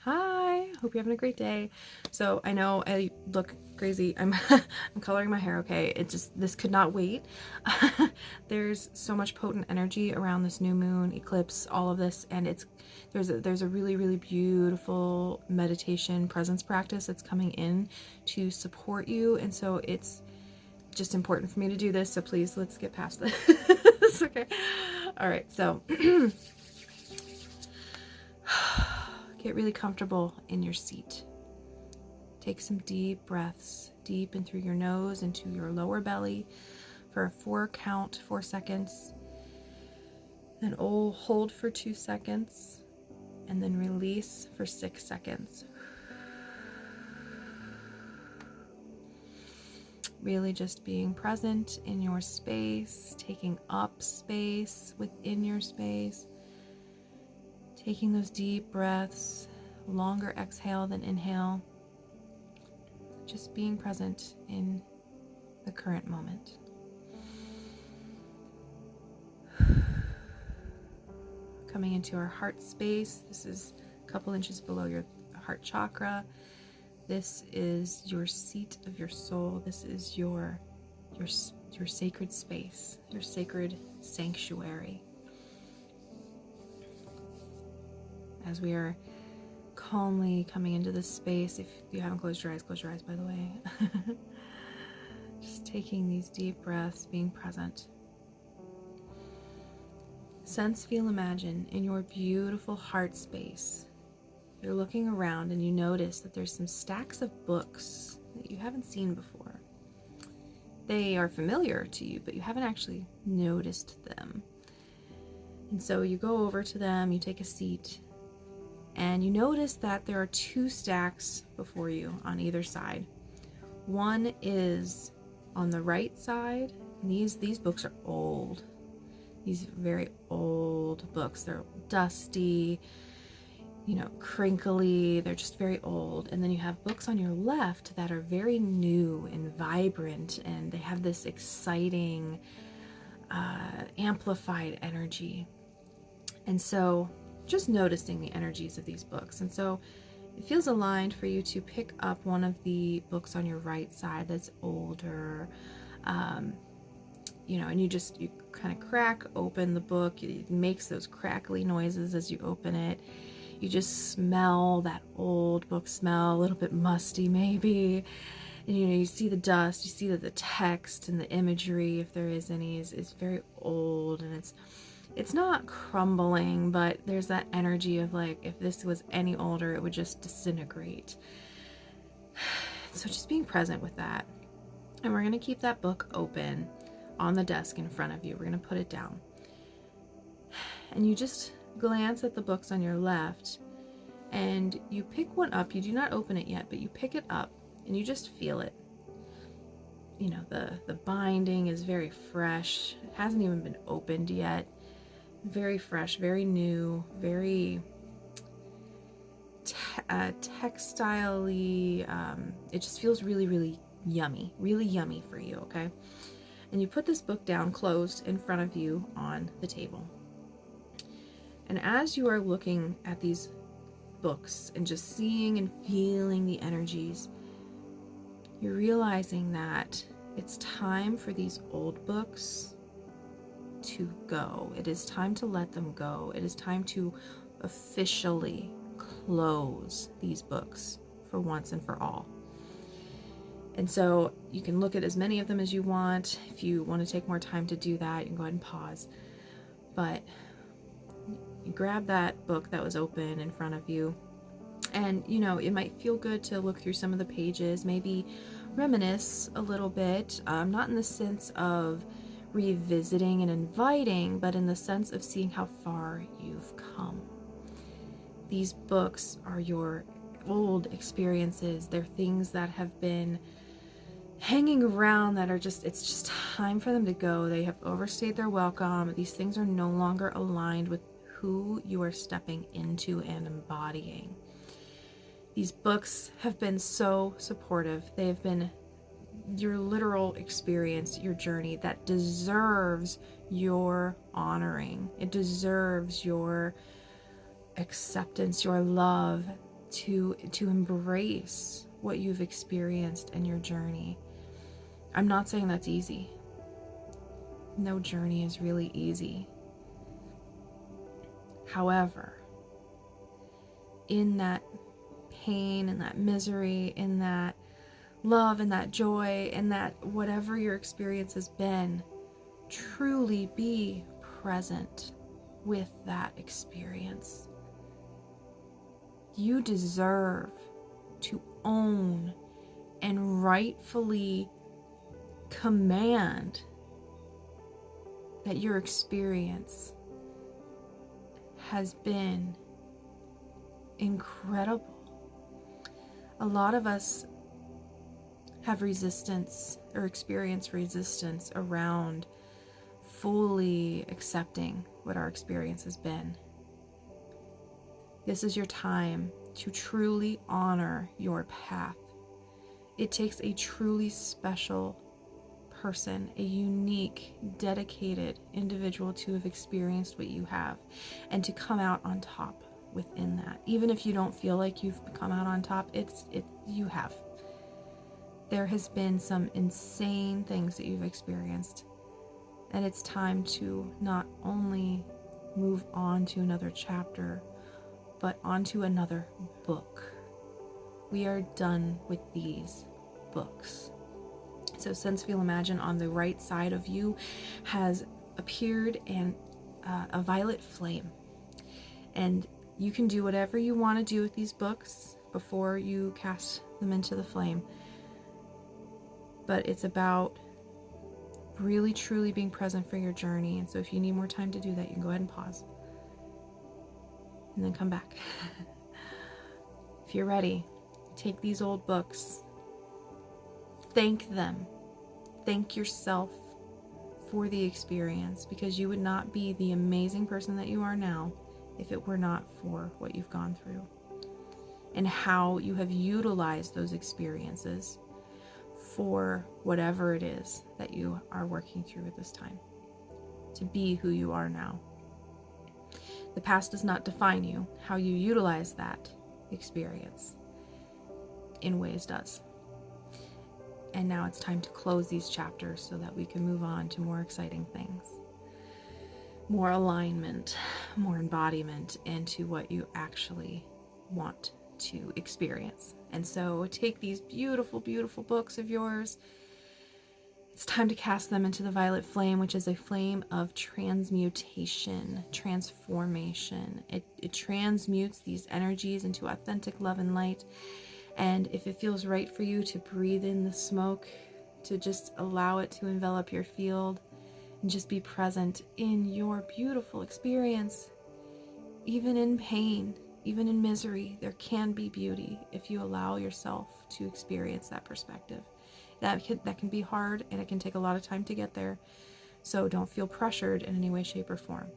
Hi, hope you're having a great day. So I know I look crazy. I'm I'm coloring my hair, okay? It just, this could not wait. There's so much potent energy around this new moon, eclipse, all of this, and there's a really, really beautiful meditation presence practice that's coming in to support you. And so it's just important for me to do this. So please, let's get past this. Okay. All right. So get really comfortable in your seat. Take some deep breaths, deep in through your nose into your lower belly for a 4 count, 4 seconds. Then hold for 2 seconds, and then release for 6 seconds. Really just being present in your space, taking up space within your space, taking those deep breaths, longer exhale than inhale, just being present in the current moment. Coming into our heart space. This is a couple inches below your heart chakra. This is your seat of your soul. This is your sacred space, your sacred sanctuary. As we are calmly coming into this space, if you haven't closed your eyes, by the way. Just taking these deep breaths, being present. Sense, feel, imagine in your beautiful heart space. You're looking around and you notice that there's some stacks of books that you haven't seen before. They are familiar to you, but you haven't actually noticed them. And so you go over to them, you take a seat, and you notice that there are 2 stacks before you on either side. One is on the right side, and these books are old. These very old books. They're dusty, crinkly. They're just very old. And then you have books on your left that are very new and vibrant, and they have this exciting, amplified energy. And so just noticing the energies of these books. And so it feels aligned for you to pick up one of the books on your right side that's older, and you kind of crack open the book. It makes those crackly noises as you open it. You just smell that old book smell, a little bit musty maybe. And you see the dust, you see that the text and the imagery, if there is any, is very old, and it's not crumbling, but there's that energy of like, if this was any older, it would just disintegrate. So just being present with that. And we're going to keep that book open on the desk in front of you. We're going to put it down. And you just glance at the books on your left, and you pick one up. You do not open it yet, but you pick it up and you just feel it. The binding is very fresh. It hasn't even been opened yet. Very fresh, very new, very textile-y. It just feels really, really yummy for you, okay? And you put this book down closed in front of you on the table. And as you are looking at these books and just seeing and feeling the energies, you're realizing that it's time for these old books to go. It is time to let them go. It is time to officially close these books for once and for all. And so you can look at as many of them as you want. If you want to take more time to do that, you can go ahead and pause. But you grab that book that was open in front of you, and it might feel good to look through some of the pages, maybe reminisce a little bit, not in the sense of revisiting and inviting, but in the sense of seeing how far you've come. These books are your old experiences. They're things that have been hanging around that it's just time for them to go. They have overstayed their welcome. These things are no longer aligned with who you are stepping into and embodying. These books have been so supportive. They have been your literal experience, your journey that deserves your honoring. It deserves your acceptance, your love. to embrace what you've experienced and your journey. I'm not saying that's easy. No journey is really easy. However, in that pain and that misery, in that love and that joy, and that whatever your experience has been, truly be present with that experience. You deserve to own and rightfully command that your experience has been incredible. A lot of us have resistance or experience resistance around fully accepting what our experience has been. This is your time to truly honor your path. It takes a truly special person, a unique, dedicated individual to have experienced what you have and to come out on top within that. Even if you don't feel like you've come out on top, you have. There has been some insane things that you've experienced, and it's time to not only move on to another chapter, but onto another book. We are done with these books. So Sense, Feel, Imagine on the right side of you has appeared, and a violet flame. And you can do whatever you want to do with these books before you cast them into the flame. But it's about really truly being present for your journey. And so if you need more time to do that, you can go ahead and pause and then come back. If you're ready, take these old books, thank them, thank yourself for the experience, because you would not be the amazing person that you are now if it were not for what you've gone through and how you have utilized those experiences for whatever it is that you are working through at this time to be who you are now. The past does not define you. How you utilize that experience in ways does. And now it's time to close these chapters so that we can move on to more exciting things. More alignment, more embodiment into what you actually want to experience. And so take these beautiful, beautiful books of yours. It's time to cast them into the violet flame, which is a flame of transmutation, transformation. It transmutes these energies into authentic love and light. And if it feels right for you to breathe in the smoke, to just allow it to envelop your field and just be present in your beautiful experience, even in pain, even in misery, there can be beauty if you allow yourself to experience that perspective. That can be hard, and it can take a lot of time to get there. So don't feel pressured in any way, shape, or form.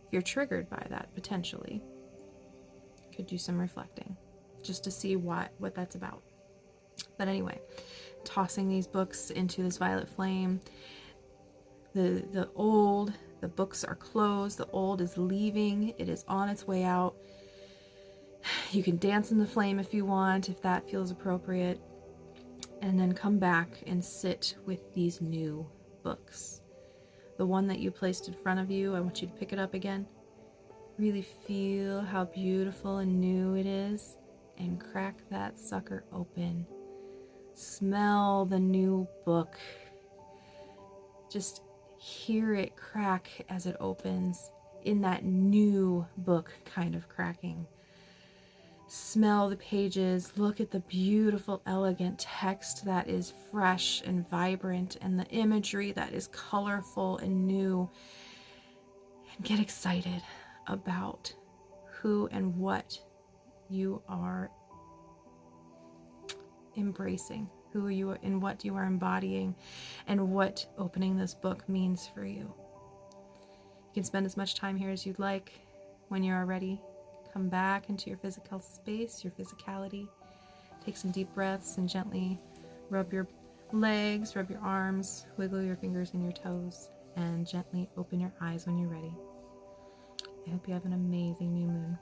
If you're triggered by that, potentially, you could do some reflecting just to see what that's about. But anyway, tossing these books into this violet flame. The books are closed. The old is leaving. It is on its way out. You can dance in the flame if you want, if that feels appropriate. And then come back and sit with these new books. The one that you placed in front of you, I want you to pick it up again. Really feel how beautiful and new it is, and crack that sucker open. Smell the new book. Just hear it crack as it opens in that new book kind of cracking. Smell the pages, look at the beautiful, elegant text that is fresh and vibrant, and the imagery that is colorful and new. And get excited about who and what you are embracing, who you are and what you are embodying, and what opening this book means for you. You can spend as much time here as you'd like. When you are ready, come back into your physical space, your physicality. Take some deep breaths and gently rub your legs, rub your arms, wiggle your fingers and your toes, and gently open your eyes when you're ready. I hope you have an amazing new moon.